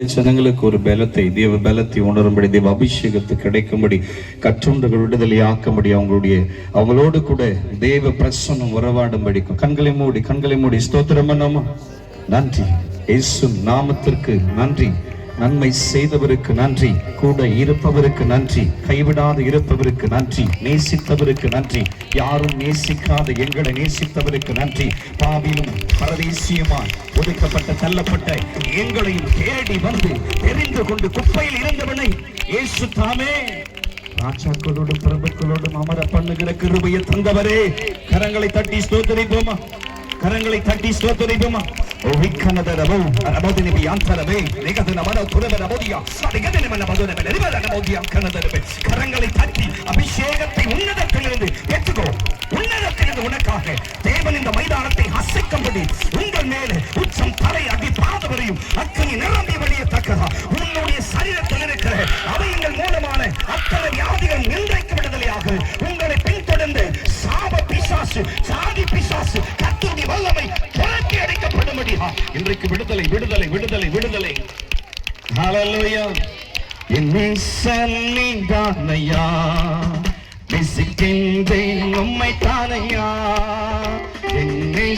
ஜனங்களுக்கு ஒரு பலத்தை, தேவ பலத்தை உணரும்படி, தேவ அபிஷேகத்தை கிடைக்கும்படி, கற்றுண்டர்கள் விடுதலை ஆக்கும்படி, அவங்களோடு கூட தேவ பிரசன்னம் உறவாடும்படி கண்களை மூடி ஸ்தோத்திரம் பண்ணோமா? நன்றி இயேசு நாமத்திற்கு நன்றி. நன்மை செய்தவருக்கு நன்றி, கூட இருப்பவருக்கு நன்றி, கைவிடாது இருப்பவருக்கு நன்றி, நேசித்தவருக்கு நன்றி, யாரும் நேசிக்காத எங்களை நேசித்தவருக்கு நன்றி, பாவிலும் பரதேசியுமாய் ஒதுக்கப்பட்ட தள்ளப்பட்ட எங்களையும் தேடி வந்து தெரிந்து கொண்டு குப்பையில் இருந்தவனை இயேசு தாமே ராஜாக்களோடும் பிரபுக்களோடும் அமர பண்ணுகிற கிருபையை தந்தவரே. கரங்களை தட்டி ஸ்தோத்திரிப்போமா? கரங்களை தட்டி ஸ்தோத்திரிப்போமா? கரங்களை தட்டி அபிஷேகத்தை உன்னதத்திலிருந்து பெற்றுக்கோ. உன்னதத்திலிருந்து உனக்காக தேவன் இந்த மைதானத்தை அசைக்கும்படி உங்கள் மேலே உச்சம் தலை அடி பாதவரையும் அக்கனி நிரம்பி வழியத்தக்கதா உன்னுடைய சரீரத்தில் இருக்கிற அவைகள் மூலமான அத்தனை வியாதிகள் இன்றைக்கு விடுதலையாக உங்களை பின்தொடர்ந்து சாப பிசாசு, சாதி பிசாசு கர்த்தருடைய வல்லமை துரத்தி அடிக்கப்படும்படியா இன்றைக்கு விடுதலை விடுதலை விடுதலை விடுதலை. ஹல்லேலூயா. என்னை சன்னிதானையா நேசிக்கின்றேன் உம்மை தானையா, என்னை